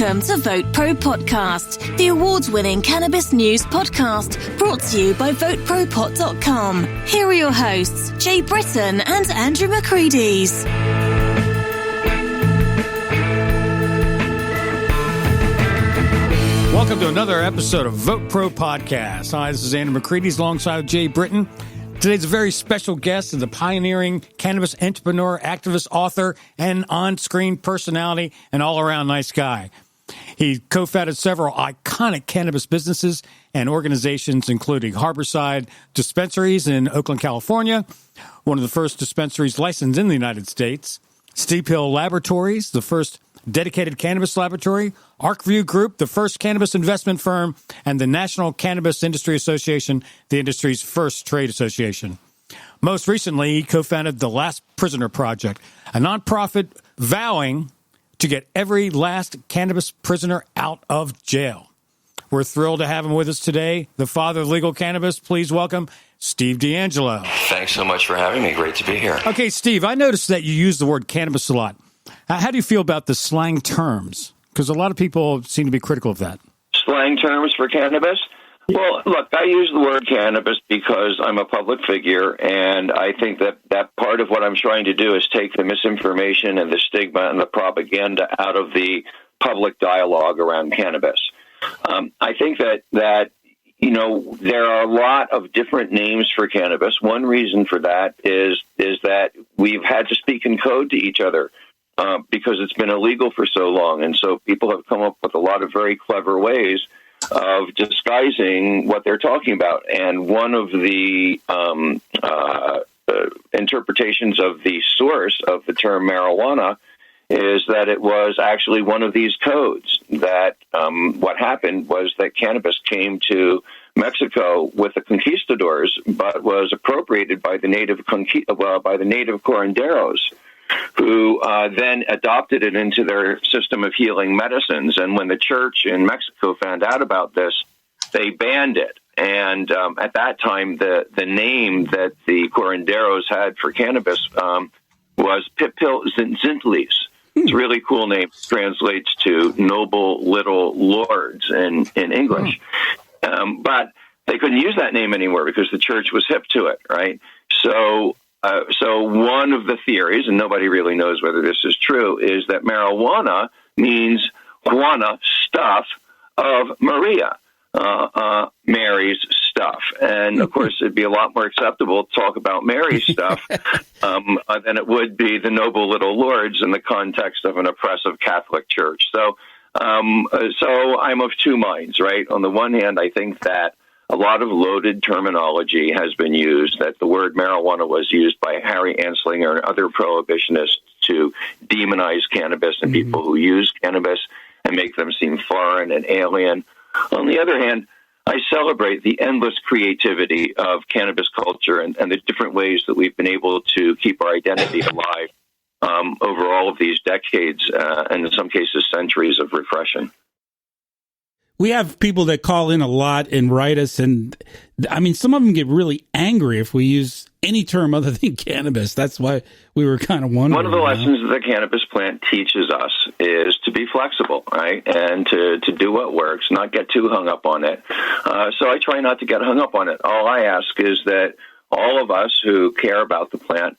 Welcome to VoteProPot-Cast, the awards-winning cannabis news podcast brought to you by VoteProPot.com. Here are your hosts, Jay Britton and Andrew McCreadys. Welcome to another episode of VoteProPot-Cast. Hi, this is Andrew McCreadys alongside Jay Britton. Today's a very special guest is a pioneering cannabis entrepreneur, activist, author, and on-screen personality, and all-around nice guy. He co-founded several iconic cannabis businesses and organizations, including Harborside Dispensaries in Oakland, California, one of the first dispensaries licensed in the United States, Steep Hill Laboratories, the first dedicated cannabis laboratory, ArcView Group, the first cannabis investment firm, and the National Cannabis Industry Association, the industry's first trade association. Most recently, he co-founded the Last Prisoner Project, a nonprofit vowing to get every last cannabis prisoner out of jail. We're thrilled to have him with us today, the father of legal cannabis. Please welcome Steve DeAngelo. Thanks so much for having me. Great to be here. Okay, Steve, I noticed that you use the word cannabis a lot. How do you feel about the slang terms? Because a lot of people seem to be critical of that. Slang terms for cannabis? Well, look, I use the word cannabis because I'm a public figure, and I think that part of what I'm trying to do is take the misinformation and the stigma and the propaganda out of the public dialogue around cannabis. I think that you know, there are a lot of different names for cannabis. One reason for that is that we've had to speak in code to each other. Because it's been illegal for so long. And so people have come up with a lot of very clever ways of disguising what they're talking about. And one of the interpretations of the source of the term marijuana is that it was actually one of these codes, that what happened was that cannabis came to Mexico with the conquistadors, but was appropriated by the native curanderos, who then adopted it into their system of healing medicines. And when the church in Mexico found out about this, they banned it. And at that time, the name that the curanderos had for cannabis was Pipil Zintlis. It's a really cool name. It translates to noble little lords in English. But they couldn't use that name anymore because the church was hip to it, right? So one of the theories, and nobody really knows whether this is true, is that marijuana means Juana, stuff of Maria, Mary's stuff. And, of course, it'd be a lot more acceptable to talk about Mary's stuff than it would be the noble little lords in the context of an oppressive Catholic church. So I'm of two minds, right? On the one hand, I think that a lot of loaded terminology has been used, that the word marijuana was used by Harry Anslinger and other prohibitionists to demonize cannabis and people who use cannabis and make them seem foreign and alien. On the other hand, I celebrate the endless creativity of cannabis culture and the different ways that we've been able to keep our identity alive over all of these decades and in some cases centuries of repression. We have people that call in a lot and write us, and I mean, some of them get really angry if we use any term other than cannabis. That's why we were kind of wondering. One of the lessons that the cannabis plant teaches us is to be flexible, right? And to do what works, not get too hung up on it. So I try not to get hung up on it. All I ask is that all of us who care about the plant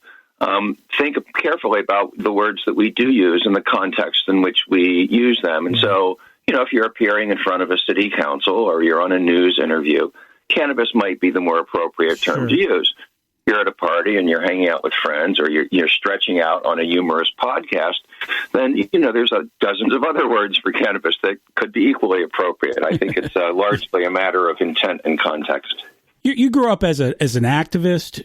think carefully about the words that we do use and the context in which we use them. And so, you know, if you're appearing in front of a city council or you're on a news interview, cannabis might be the more appropriate term to use. You're at a party and you're hanging out with friends, or you're stretching out on a humorous podcast, then, you know, there's dozens of other words for cannabis that could be equally appropriate. I think it's largely a matter of intent and context. You grew up as an activist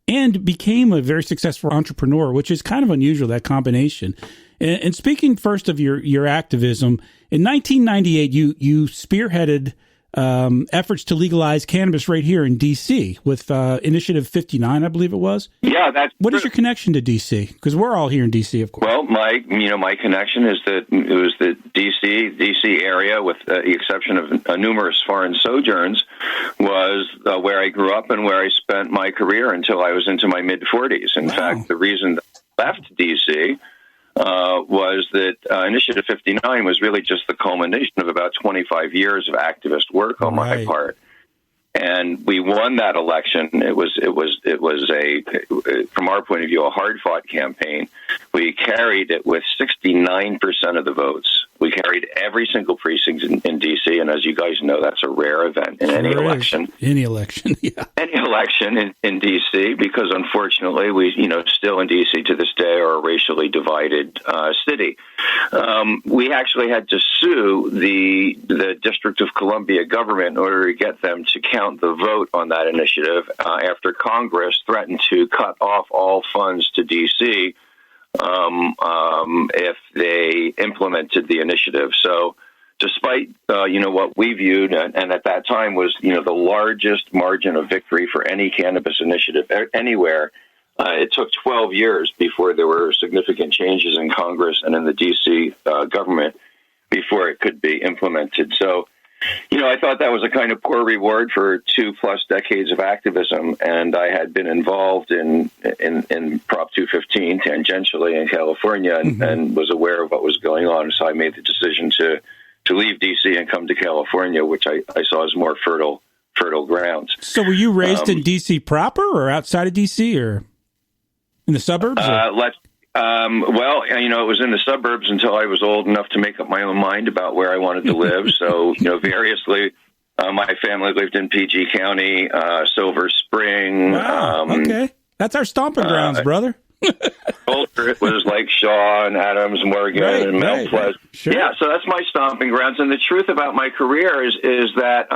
and became a very successful entrepreneur, which is kind of unusual, that combination. And speaking first of your activism, in 1998, you spearheaded efforts to legalize cannabis right here in D.C. with Initiative 59, I believe it was. Yeah, that's what is your connection to D.C.? Because we're all here in D.C., of course. Well, my connection is that it was the D.C. area, with the exception of numerous foreign sojourns, was where I grew up and where I spent my career until I was into my mid-40s. In fact, the reason that I left D.C. was that Initiative 59 was really just the culmination of about 25 years of activist work on my part. And we won that election. It was from our point of view, a hard-fought campaign. We carried it with 69% of the votes. We carried every single precinct in D.C., and as you guys know, that's a rare event in any election. Any election, yeah. Any election in D.C., because unfortunately, we, still in D.C. to this day are a racially divided city. We actually had to sue the District of Columbia government in order to get them to count the vote on that initiative after Congress threatened to cut off all funds to D.C. If they implemented the initiative. So despite, what we viewed, and at that time was, the largest margin of victory for any cannabis initiative anywhere, it took 12 years before there were significant changes in Congress and in the D.C. Government before it could be implemented. So, I thought that was a kind of poor reward for 2+ decades of activism, and I had been involved in Prop 215 tangentially in California and was aware of what was going on. So I made the decision to leave D.C. and come to California, which I saw as more fertile grounds. So were you raised in D.C. proper or outside of D.C. or in the suburbs? It was in the suburbs until I was old enough to make up my own mind about where I wanted to live. So, variously, my family lived in PG County, Silver Spring. Wow, okay. That's our stomping grounds, brother. Culture, it was like Shaw and Adams Morgan and Mount Pleasant. Sure. Yeah, so that's my stomping grounds. And the truth about my career is that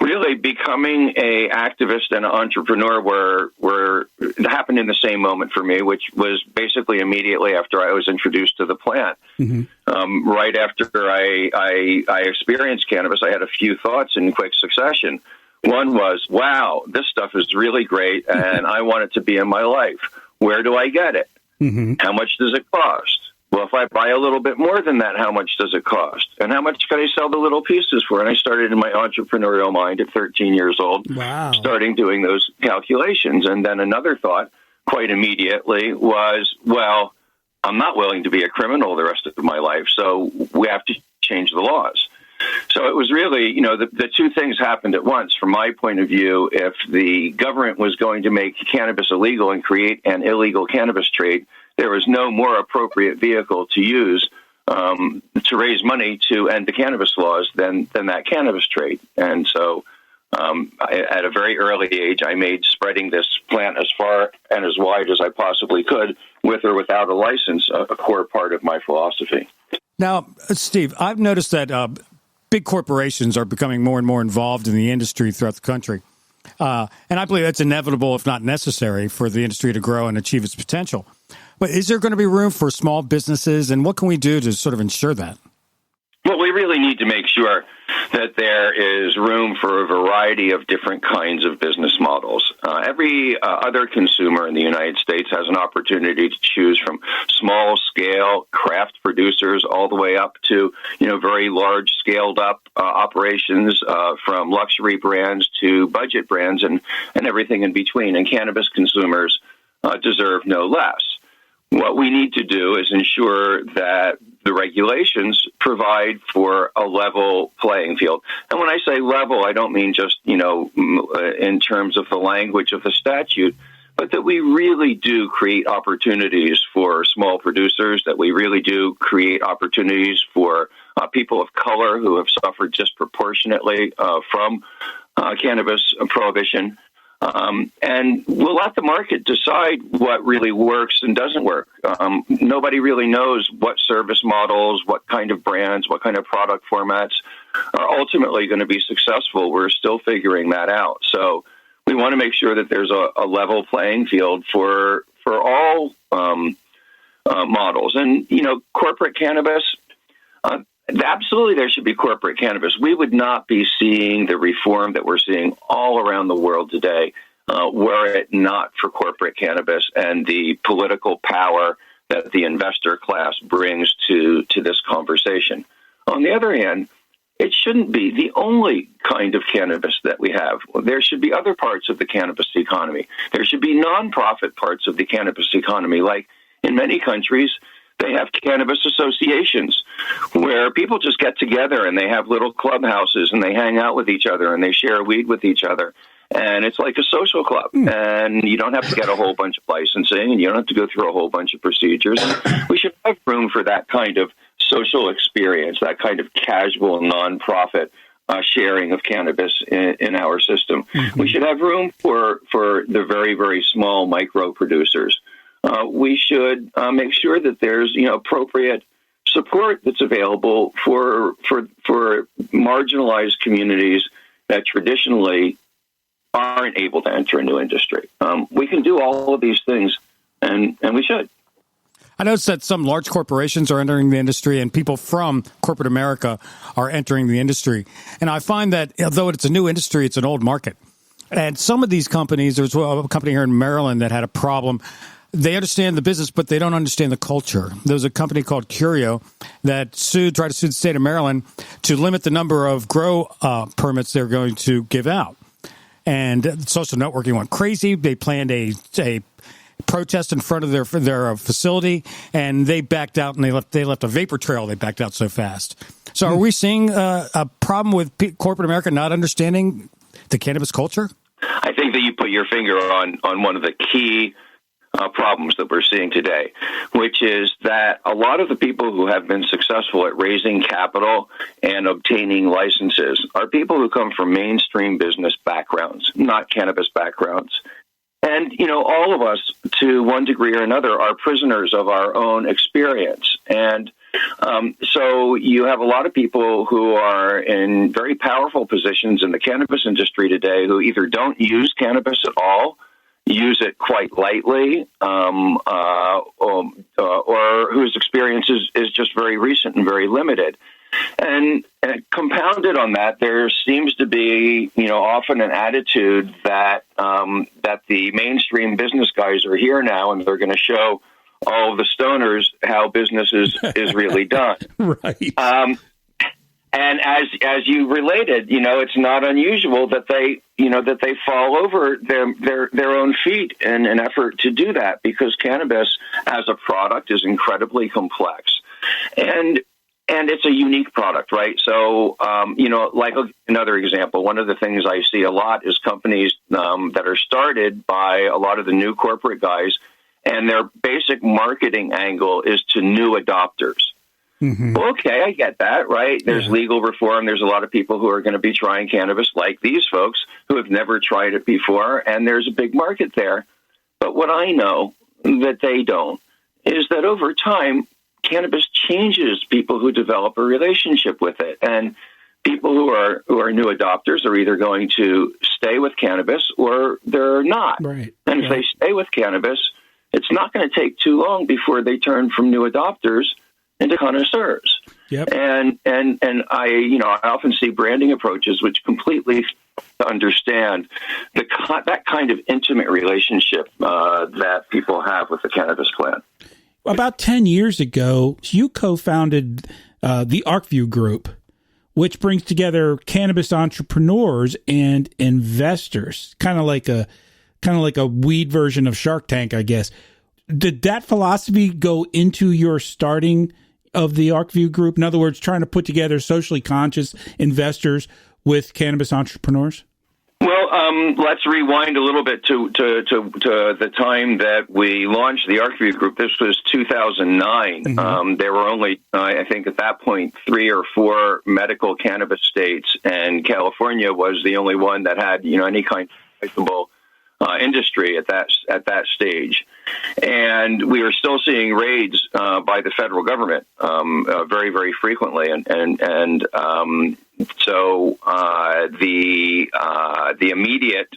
really becoming a activist and an entrepreneur were happened in the same moment for me, which was basically immediately after I was introduced to the plant. Right after I experienced cannabis, I had a few thoughts in quick succession. One was, wow, this stuff is really great, and I want it to be in my life. Where do I get it? How much does it cost? Well, if I buy a little bit more than that, how much does it cost? And how much can I sell the little pieces for? And I started in my entrepreneurial mind at 13 years old, starting doing those calculations. And then another thought quite immediately was, well, I'm not willing to be a criminal the rest of my life, so we have to change the laws. So it was really, the two things happened at once. From my point of view, if the government was going to make cannabis illegal and create an illegal cannabis trade, there was no more appropriate vehicle to use to raise money to end the cannabis laws than that cannabis trade. And so at a very early age, I made spreading this plant as far and as wide as I possibly could, with or without a license, a core part of my philosophy. Now, Steve, I've noticed that big corporations are becoming more and more involved in the industry throughout the country. And I believe that's inevitable, if not necessary, for the industry to grow and achieve its potential. But is there going to be room for small businesses, and what can we do to sort of ensure that? Well, we really need to make sure that there is room for a variety of different kinds of business models. Every other consumer in the United States has an opportunity to choose from small-scale craft producers all the way up to, very large scaled-up operations from luxury brands to budget brands and everything in between. And cannabis consumers deserve no less. What we need to do is ensure that the regulations provide for a level playing field. And when I say level, I don't mean just, in terms of the language of the statute, but that we really do create opportunities for small producers, that we really do create opportunities for people of color who have suffered disproportionately from cannabis prohibition. And we'll let the market decide what really works and doesn't work. Nobody really knows what service models, what kind of brands, what kind of product formats are ultimately going to be successful. We're still figuring that out. So we want to make sure that there's a level playing field for all models. And, corporate cannabis, absolutely, there should be corporate cannabis. We would not be seeing the reform that we're seeing all around the world today were it not for corporate cannabis and the political power that the investor class brings to this conversation. On the other hand, it shouldn't be the only kind of cannabis that we have. There should be other parts of the cannabis economy. There should be nonprofit parts of the cannabis economy. Like in many countries, They have cannabis associations where people just get together and they have little clubhouses and they hang out with each other and they share weed with each other. And it's like a social club. And you don't have to get a whole bunch of licensing and you don't have to go through a whole bunch of procedures. We should have room for that kind of social experience, that kind of casual nonprofit sharing of cannabis in our system. We should have room for the very, very small micro producers. We should make sure that there's appropriate support that's available for marginalized communities that traditionally aren't able to enter a new industry. We can do all of these things, and we should. I noticed that some large corporations are entering the industry and people from corporate America are entering the industry. And I find that although it's a new industry, it's an old market. And some of these companies, there's a company here in Maryland that had a problem. They understand the business, but they don't understand the culture. There was a company called Curio that tried to sue the state of Maryland to limit the number of grow permits they're going to give out. And social networking went crazy. They planned a protest in front of their facility, and they backed out, and they left a vapor trail. They backed out so fast. So are we seeing a problem with corporate America not understanding the cannabis culture? I think that you put your finger on one of the key problems that we're seeing today, which is that a lot of the people who have been successful at raising capital and obtaining licenses are people who come from mainstream business backgrounds, not cannabis backgrounds. And, all of us, to one degree or another, are prisoners of our own experience. And so you have a lot of people who are in very powerful positions in the cannabis industry today who either don't use cannabis at all, use it quite lightly, or whose experience is just very recent and very limited. And compounded on that, there seems to be, often an attitude that that the mainstream business guys are here now, and they're going to show all of the stoners how business is really done. Right. And as you related, it's not unusual that they fall over their own feet in an effort to do that, because cannabis as a product is incredibly complex. And it's a unique product, right? So, like another example, one of the things I see a lot is companies that are started by a lot of the new corporate guys, and their basic marketing angle is to new adopters. Mm-hmm. Okay, I get that, right? There's legal reform. There's a lot of people who are going to be trying cannabis, like these folks who have never tried it before, and there's a big market there. But what I know that they don't is that over time, cannabis changes people who develop a relationship with it, and people who are new adopters are either going to stay with cannabis or they're not. Right. And if they stay with cannabis, it's not going to take too long before they turn from new adopters into connoisseurs. Yep. And I often see branding approaches which completely understand that kind of intimate relationship that people have with the cannabis plant. About 10 years ago, you co-founded the ArcView Group, which brings together cannabis entrepreneurs and investors, kind of like a weed version of Shark Tank, I guess. Did that philosophy go into your starting of the ArcView Group? In other words, trying to put together socially conscious investors with cannabis entrepreneurs? Well, let's rewind a little bit to the time that we launched the ArcView Group. This was 2009. Mm-hmm. There were only, I think at that point, 3 or 4 medical cannabis states, and California was the only one that had, any kind of licensable industry at that stage. And we are still seeing raids by the federal government very, very frequently, so the immediate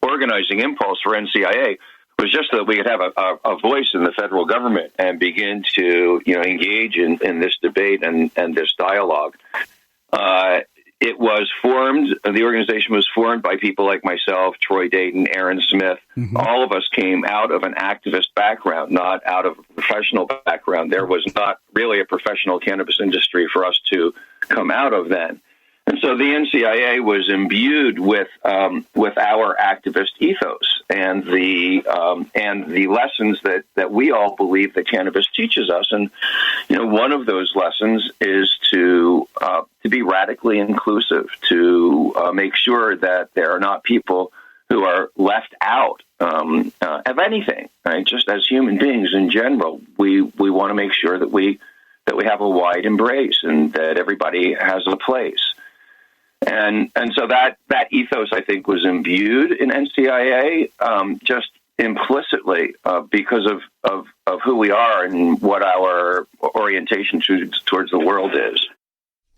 organizing impulse for NCIA was just that we could have a voice in the federal government and begin to engage in this debate and this dialogue. It was formed, the organization was formed by people like myself, Troy Dayton, Aaron Smith. Mm-hmm. All of us came out of an activist background, not out of a professional background. There was not really a professional cannabis industry for us to come out of then. And so the NCIA was imbued with our activist ethos and the lessons that we all believe that cannabis teaches us. And one of those lessons is to be radically inclusive, to make sure that there are not people who are left out of anything. Right? Just as human beings in general, we want to make sure that we have a wide embrace and that everybody has a place. And so that ethos, I think, was imbued in NCIA just implicitly because of who we are and what our orientation towards the world is.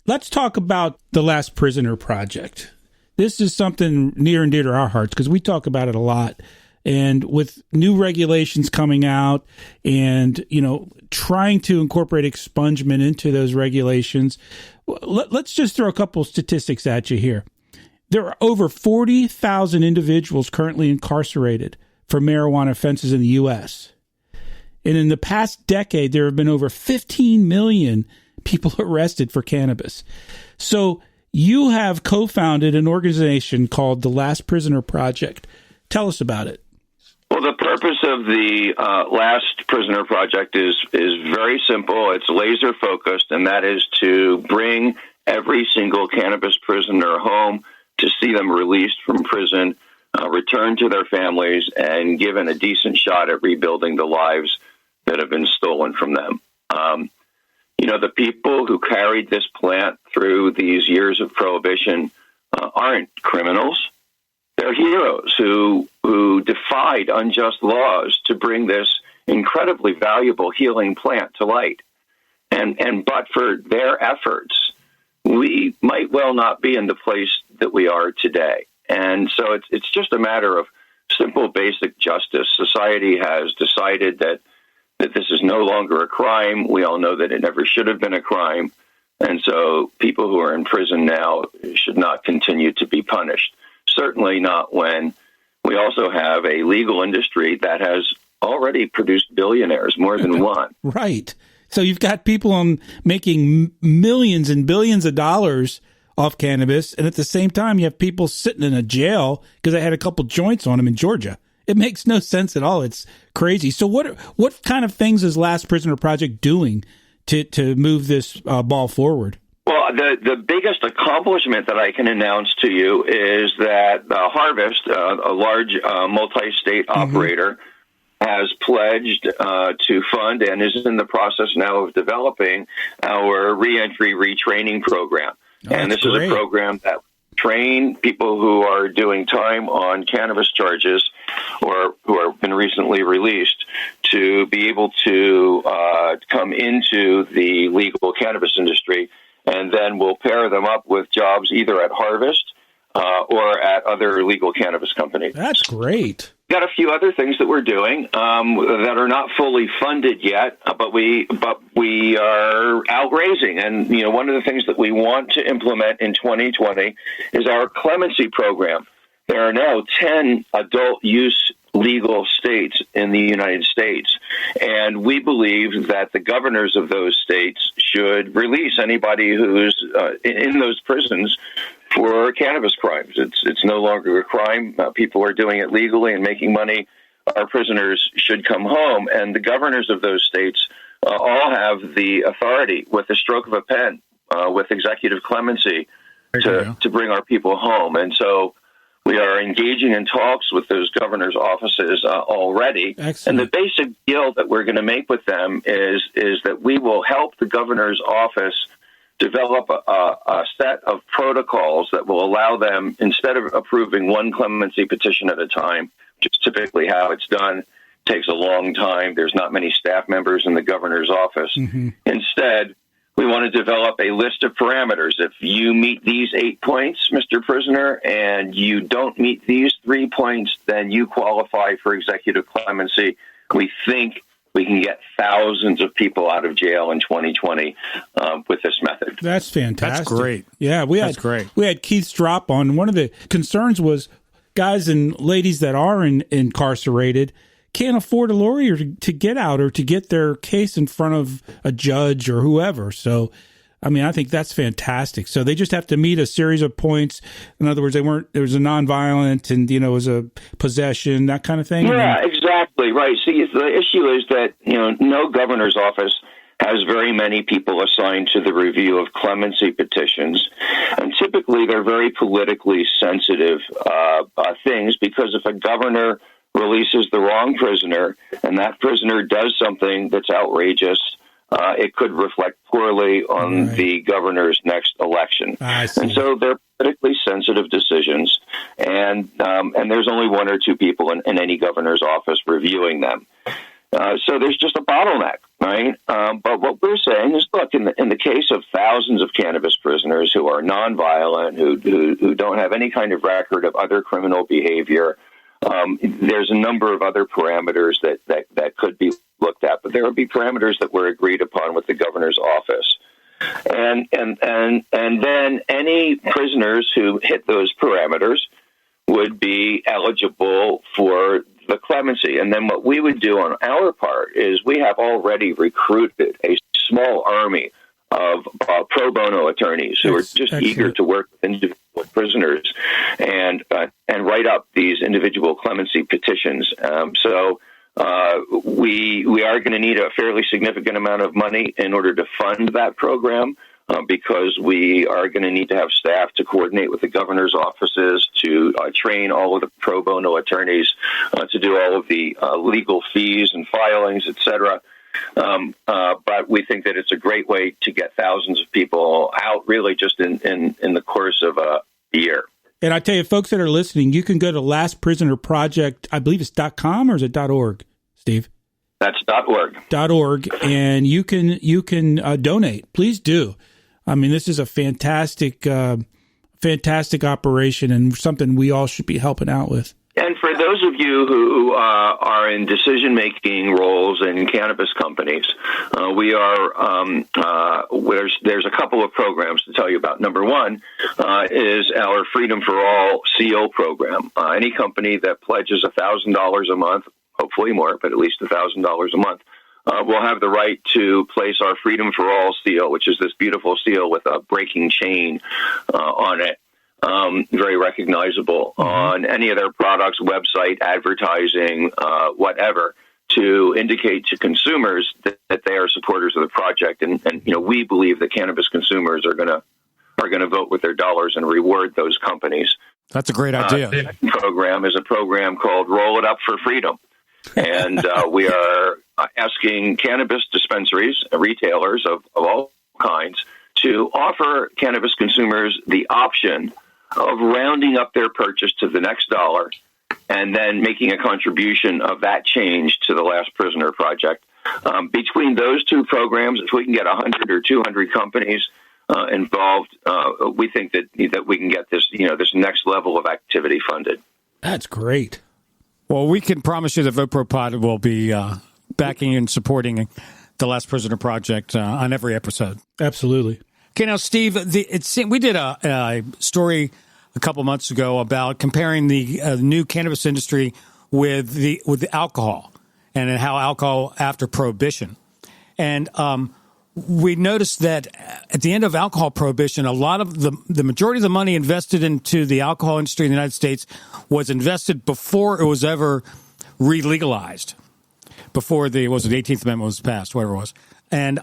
Let's talk about the Last Prisoner Project. This is something near and dear to our hearts because we talk about it a lot. And with new regulations coming out and, trying to incorporate expungement into those regulations, let's just throw a couple statistics at you here. There are over 40,000 individuals currently incarcerated for marijuana offenses in the U.S. And in the past decade, there have been over 15 million people arrested for cannabis. So you have co-founded an organization called the Last Prisoner Project. Tell us about it. Well, the purpose of the Last Prisoner Project is very simple. It's laser focused, and that is to bring every single cannabis prisoner home, to see them released from prison, return to their families, and given a decent shot at rebuilding the lives that have been stolen from them. The people who carried this plant through these years of prohibition aren't criminals. They're heroes who defied unjust laws to bring this incredibly valuable healing plant to light. And but for their efforts, we might well not be in the place that we are today. And so it's just a matter of simple, basic justice. Society has decided that this is no longer a crime. We all know that it never should have been a crime. And so people who are in prison now should not continue to be punished. Certainly not when we also have a legal industry that has already produced billionaires, more than one. Right. So you've got people making millions and billions of dollars off cannabis, and at the same time, you have people sitting in a jail because they had a couple joints on them in Georgia. It makes no sense at all. It's crazy. So what kind of things is Last Prisoner Project doing to move this ball forward? Well, the biggest accomplishment that I can announce to you is that Harvest, a large multi-state operator, has pledged to fund and is in the process now of developing our reentry retraining program. And this is a program that train people who are doing time on cannabis charges or who have been recently released to be able to come into the legal cannabis industry. And then we'll pair them up with jobs either at Harvest or at other legal cannabis companies. That's great. Got a few other things that we're doing that are not fully funded yet, but we are out raising. And one of the things that we want to implement in 2020 is our Clemency Program. There are now 10 adult use legal states in the United States, and we believe that the governors of those states should release anybody who's in those prisons for cannabis crimes. It's no longer a crime. People are doing it legally and making money. Our prisoners should come home, and the governors of those states all have the authority, with the stroke of a pen, with executive clemency, to bring our people home. And so we are engaging in talks with those governors' offices already. Excellent. And the basic deal that we're going to make with them is that we will help the governor's office develop a set of protocols that will allow them, instead of approving one clemency petition at a time, which is typically how it's done, takes a long time. There's not many staff members in the governor's office. Instead, we want to develop a list of parameters. If you meet these 8 points, Mr. Prisoner, and you don't meet these 3 points, then you qualify for executive clemency. We think we can get thousands of people out of jail in 2020 with this method. That's fantastic. That's great. Yeah, we had Keith Strop on. One of the concerns was guys and ladies that are incarcerated can't afford a lawyer to get out or to get their case in front of a judge or whoever. So I mean, I think that's fantastic. So they just have to meet a series of points. In other words, there was a nonviolent and, it was a possession, that kind of thing. Yeah, exactly. Right. See, the issue is that, no governor's office has very many people assigned to the review of clemency petitions. And typically they're very politically sensitive things, because if a governor releases the wrong prisoner and that prisoner does something that's outrageous, it could reflect poorly on the governor's next election. And so they're politically sensitive decisions, and there's only one or two people in any governor's office reviewing them. So there's just a bottleneck, right? But what we're saying is, look, in the case of thousands of cannabis prisoners who are nonviolent, who don't have any kind of record of other criminal behavior, there's a number of other parameters that could be looked at, but there would be parameters that were agreed upon with the governor's office. And then any prisoners who hit those parameters would be eligible for the clemency. And then what we would do on our part is we have already recruited a small army of pro bono attorneys who are just eager to work with individual prisoners and write up these individual clemency petitions. So we are going to need a fairly significant amount of money in order to fund that program, because we are going to need to have staff to coordinate with the governor's offices, to train all of the pro bono attorneys, to do all of the legal fees and filings, et cetera. But we think that it's a great way to get thousands of people out, really just in the course of a year. And I tell you, folks that are listening, you can go to Last Prisoner Project, I believe it's .com or is it .org, Steve? That's .org. .org, and you can donate. Please do. I mean, this is a fantastic operation and something we all should be helping out with. And for those of you who are in decision-making roles in cannabis companies, we are there's a couple of programs to tell you about. Number one is our Freedom for All CO program. Any company that pledges $1,000 a month, hopefully more, but at least $1,000 a month, will have the right to place our Freedom for All seal, which is this beautiful seal with a breaking chain on it. Very recognizable on any of their products, website, advertising, whatever, to indicate to consumers that they are supporters of the project. And we believe that cannabis consumers are going to vote with their dollars and reward those companies. That's a great idea. The second program is a program called Roll It Up for Freedom. And we are asking cannabis dispensaries, retailers of all kinds, to offer cannabis consumers the option of rounding up their purchase to the next dollar and then making a contribution of that change to the Last Prisoner Project. Between those two programs, if we can get 100 or 200 companies involved, we think that we can get this, this next level of activity funded. That's great. Well, we can promise you that VoteProPot will be backing and supporting the Last Prisoner Project on every episode. Absolutely. Okay, now, Steve, we did a story a couple months ago about comparing the new cannabis industry with the alcohol and how alcohol after prohibition. And we noticed that at the end of alcohol prohibition, a lot of the majority of the money invested into the alcohol industry in the United States was invested before it was ever re-legalized, before the 18th Amendment was passed, whatever it was. And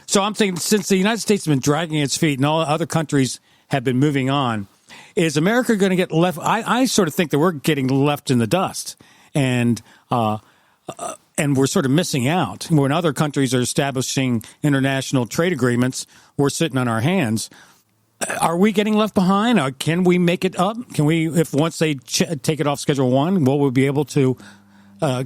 so I'm thinking, since the United States has been dragging its feet and all other countries have been moving on, is America going to get left? I sort of think that we're getting left in the dust, and we're sort of missing out. When other countries are establishing international trade agreements, we're sitting on our hands. Are we getting left behind? Or can we make it up? Can we, if once they take it off Schedule 1, will we be able to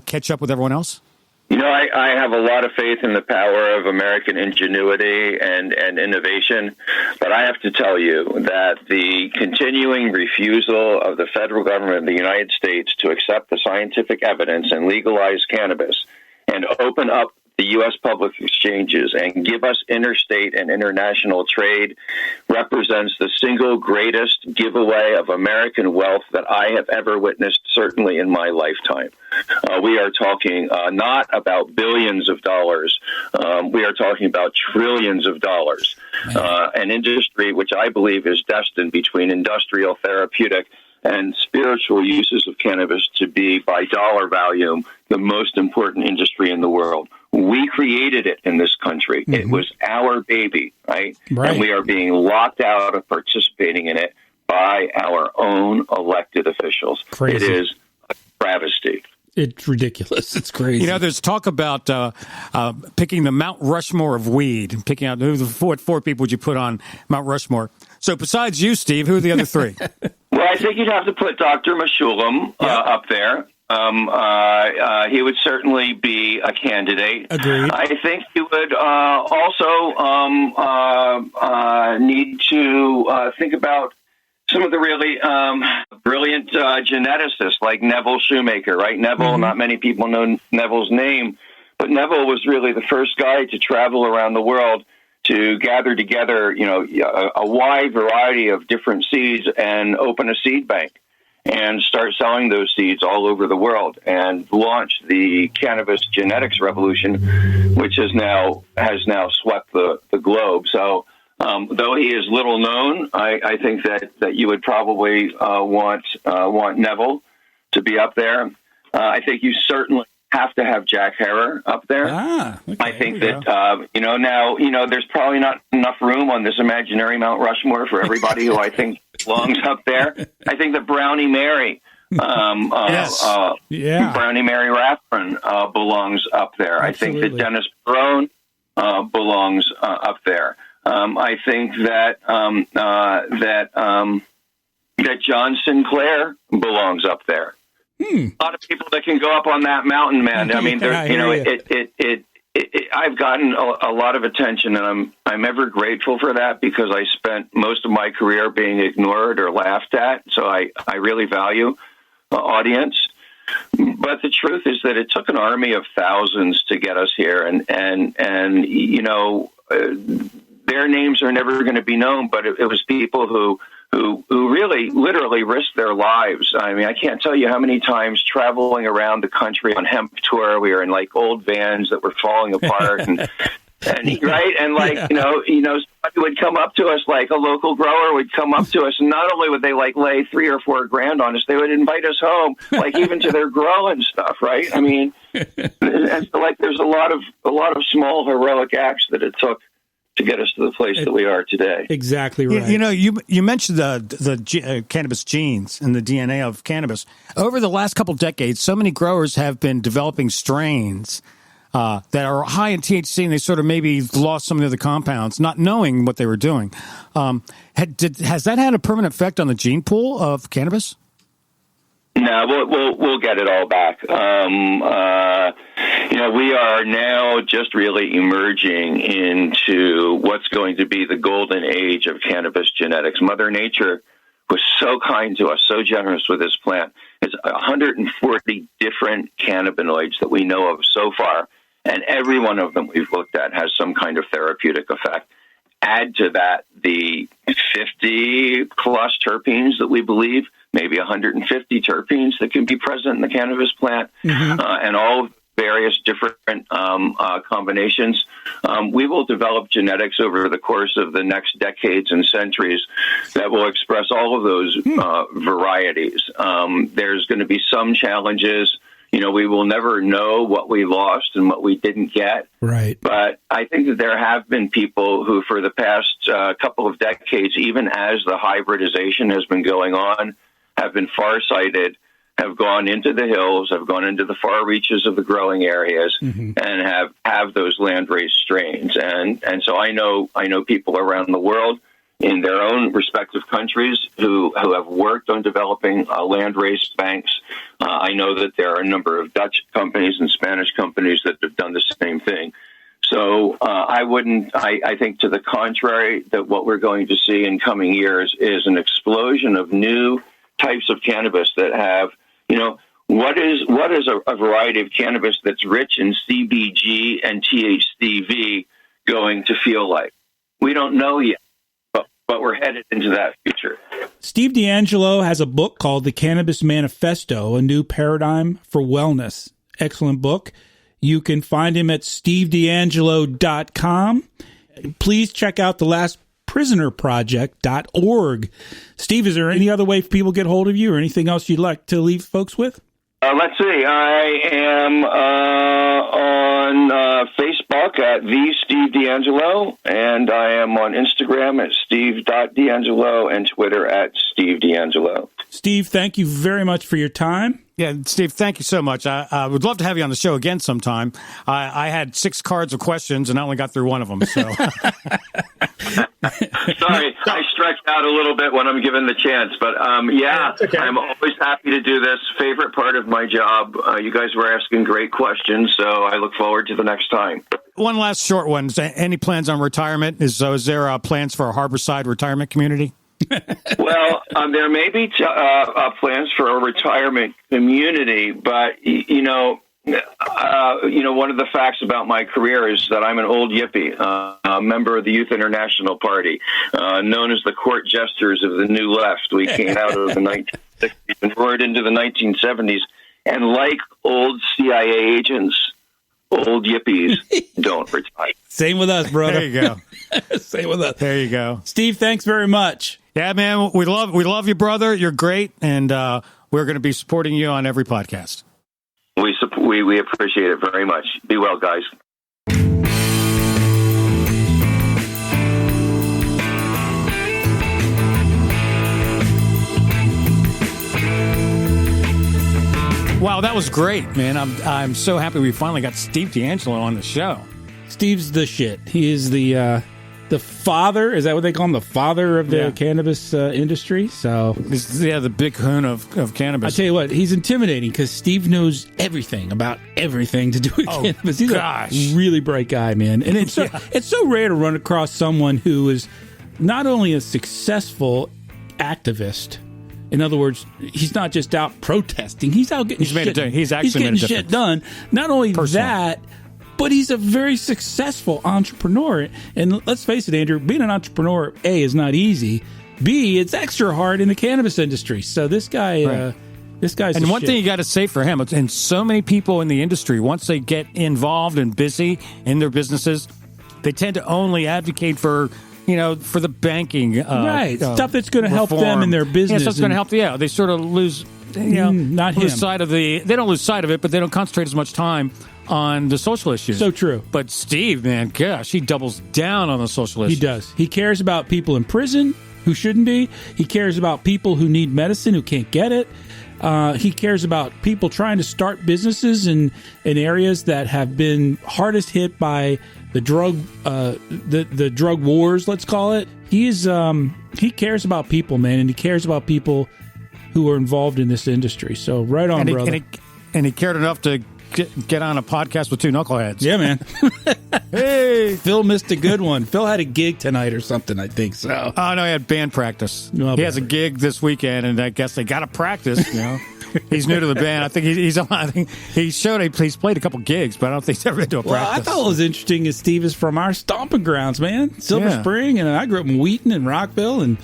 catch up with everyone else? I have a lot of faith in the power of American ingenuity and innovation, but I have to tell you that the continuing refusal of the federal government of the United States to accept the scientific evidence and legalize cannabis and open up the U.S. public exchanges and give us interstate and international trade represents the single greatest giveaway of American wealth that I have ever witnessed, certainly in my lifetime. We are talking not about billions of dollars. We are talking about trillions of dollars. An industry which I believe is destined between industrial, therapeutic, and spiritual uses of cannabis to be, by dollar value, the most important industry in the world. We created it in this country. Mm-hmm. It was our baby, right? And we are being locked out of participating in it by our own elected officials. Crazy. It is a travesty. It's ridiculous. It's crazy. You know, there's talk about picking the Mount Rushmore of weed, picking out what four people would you put on Mount Rushmore. So besides you, Steve, who are the other three? Well, I think you'd have to put Dr. Meshulam up there. He would certainly be a candidate. Agreed. I think you would also need to think about some of the really brilliant geneticists like Neville Shoemaker, right? Neville, not many people know Neville's name, but Neville was really the first guy to travel around the world to gather together, a wide variety of different seeds and open a seed bank and start selling those seeds all over the world and launch the cannabis genetics revolution, which has now swept the globe. So, though he is little known, I think that you would probably want Neville to be up there. I think you certainly have to have Jack Herer up there. Okay, I think that now there's probably not enough room on this imaginary Mount Rushmore for everybody who I think belongs up there. I think that Brownie Mary, Brownie Mary Rathbun belongs up there. Absolutely. I think that Dennis Barone belongs up there. I think that that John Sinclair belongs up there. A lot of people that can go up on that mountain, man. I mean, I've gotten a lot of attention, and I'm ever grateful for that because I spent most of my career being ignored or laughed at. So I really value audience. But the truth is that it took an army of thousands to get us here, and their names are never going to be known. But it was people who really literally risked their lives. I mean, I can't tell you how many times traveling around the country on hemp tour, we were in like old vans that were falling apart and right. And like, somebody would come up to us, like a local grower would come up to us. And not only would they like lay $3 or $4 grand on us, they would invite us home, like even to their grow and stuff. Right. I mean, and so, like, there's a lot of small heroic acts that it took to get us to the place that we are today. Exactly right. You mentioned the cannabis genes and the DNA of cannabis. Over the last couple decades, so many growers have been developing strains that are high in THC, and they sort of maybe lost some of the other compounds, not knowing what they were doing. Has that had a permanent effect on the gene pool of cannabis? No, we'll get it all back. We are now just really emerging into what's going to be the golden age of cannabis genetics. Mother Nature was so kind to us, so generous with this plant. It's 140 different cannabinoids that we know of so far, and every one of them we've looked at has some kind of therapeutic effect. Add to that the 50-plus terpenes that we believe, maybe 150 terpenes that can be present in the cannabis plant, and all various different combinations. We will develop genetics over the course of the next decades and centuries that will express all of those varieties. There's going to be some challenges. We will never know what we lost and what we didn't get. Right. But I think that there have been people who, for the past couple of decades, even as the hybridization has been going on, have been farsighted, have gone into the hills, have gone into the far reaches of the growing areas, and have those land-raised strains. And so I know people around the world in their own respective countries who have worked on developing land-raised banks. I know that there are a number of Dutch companies and Spanish companies that have done the same thing. So I think to the contrary, that what we're going to see in coming years is an explosion of new types of cannabis that have, what is a variety of cannabis that's rich in CBG and THCV going to feel like? We don't know yet, but we're headed into that future. Steve DeAngelo has a book called The Cannabis Manifesto, A New Paradigm for Wellness. Excellent book. You can find him at stevedeangelo.com. Please check out thelastprisonerproject.org. Steve, is there any other way people get hold of you or anything else you'd like to leave folks with? Let's see. I am on Facebook at the Steve DeAngelo, and I am on Instagram at steve.deangelo and Twitter at Steve DeAngelo. Steve, thank you very much for your time. Yeah, Steve, thank you so much. I would love to have you on the show again sometime. I had 6 cards of questions, and I only got through one of them. So, sorry, I stretch out a little bit when I'm given the chance, but okay. I'm always happy to do this. Favorite part of my job. You guys were asking great questions, so I look forward to the next time. One last short one. Any plans on retirement? Is there plans for a Harborside retirement community? Well, there may be plans for a retirement community, but one of the facts about my career is that I'm an old yippie, a member of the Youth International Party, known as the court jesters of the New Left. We came out of the 1960s and roared into the 1970s, and like old CIA agents, old yippies don't retire. Same with us, brother. There you go. Same with us. There you go. Steve, thanks very much. Yeah, man, we love you, brother. You're great, and we're going to be supporting you on every podcast. We appreciate it very much. Be well, guys. Wow, that was great, man. I'm so happy we finally got Steve DeAngelo on the show. Steve's the shit. He is the father. Is that what they call him? The father of the cannabis industry. So the big hoon of cannabis. I tell you what, he's intimidating because Steve knows everything about everything to do with cannabis. He's a really bright guy, man. And it's so rare to run across someone who is not only a successful activist. In other words, he's not just out protesting. He's out getting shit done. He's actually getting shit done. Not only that, but he's a very successful entrepreneur. And let's face it, Andrew, being an entrepreneur, A, is not easy. B, it's extra hard in the cannabis industry. So this guy, this guy's and one thing you got to say for him, and so many people in the industry, once they get involved and busy in their businesses, they tend to only advocate for the banking, stuff that's going to help them in their business. Stuff's going to help. Yeah, they sort of lose. Lose sight of they don't lose sight of it, but they don't concentrate as much time on the social issues. So true. But Steve, man, gosh, he doubles down on the social issues. He does. He cares about people in prison who shouldn't be. He cares about people who need medicine who can't get it. He cares about people trying to start businesses in areas that have been hardest hit by the drug the drug wars, let's call it. He cares about people, man, and he cares about people who are involved in this industry. So right on, brother. And he cared enough to get on a podcast with two knuckleheads. Yeah, man. Hey, Phil missed a good one. Phil had a gig tonight or something, I think so. Oh no, he had band practice. He has a gig this weekend, and I guess they got to practice. He's new to the band. I think he's played a couple gigs, but I don't think he's ever been to a practice. I thought what was interesting is Steve is from our stomping grounds, man. Silver Spring, and I grew up in Wheaton and Rockville, and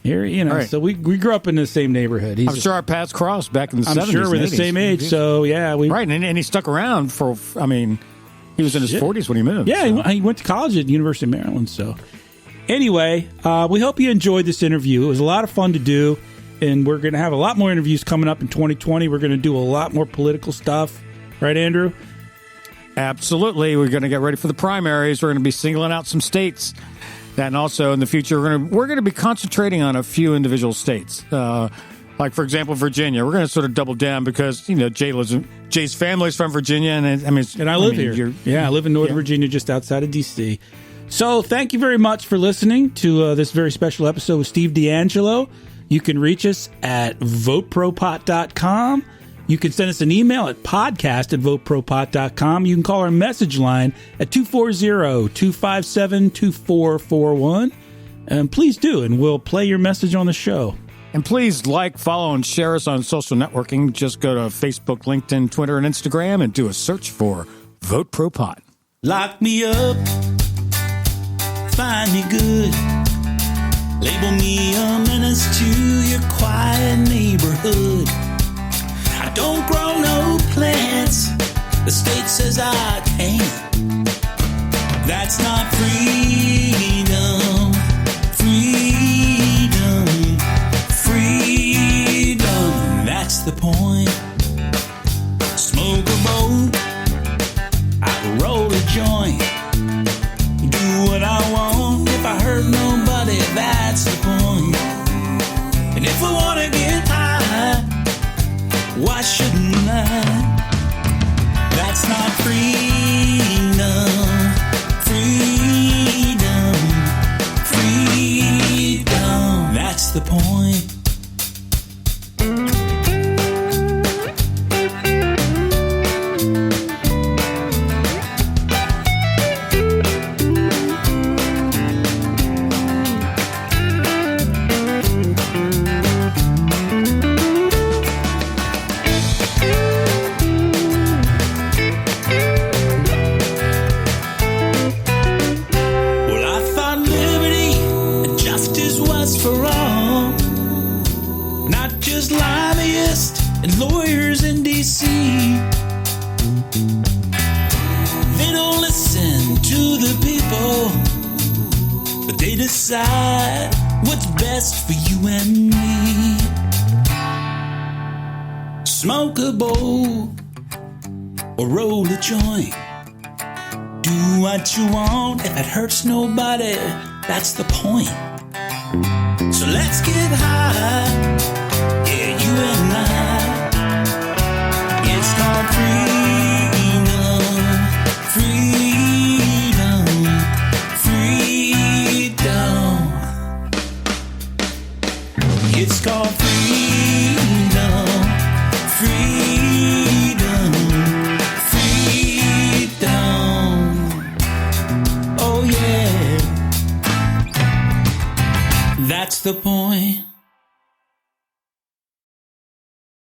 here, right. So we grew up in the same neighborhood. I'm sure our paths crossed back in the 70s. I'm sure we're the same age, so yeah. Right, and he stuck around for, he was in his 40s when he moved. Yeah, so. He went to college at the University of Maryland, so. Anyway, we hope you enjoyed this interview. It was a lot of fun to do, and we're going to have a lot more interviews coming up in 2020. We're going to do a lot more political stuff. Right, Andrew? Absolutely. We're going to get ready for the primaries. We're going to be singling out some states. And also in the future, we're going to be concentrating on a few individual states. Like, for example, Virginia. We're going to sort of double down because, Jay's family's from Virginia. And I live here. I live in Northern Virginia, just outside of D.C. So thank you very much for listening to this very special episode with Steve DeAngelo. You can reach us at VoteProPot.com. You can send us an email at podcast@VoteProPot.com. You can call our message line at 240-257-2441. And please do, and we'll play your message on the show. And please like, follow, and share us on social networking. Just go to Facebook, LinkedIn, Twitter, and Instagram and do a search for Vote Pro Pot. Lock me up, find me good, label me a menace to your quiet neighborhood. I don't grow no plants, the state says I can't. That's not freedom, freedom, freedom. That's the point. Smoke a bowl, I roll a joint, do what I want. If I hurt nobody, that's the point. And if I want to get high, why shouldn't I? That's not freedom, freedom, freedom. That's the point. And lawyers in D.C. They don't listen to the people, but they decide what's best for you and me. Smoke a bowl or roll a joint, do what you want. If it hurts nobody, that's the point. So let's get high, yeah, you and I. It's called freedom, freedom, freedom. It's called freedom, freedom, freedom. Oh yeah, that's the point.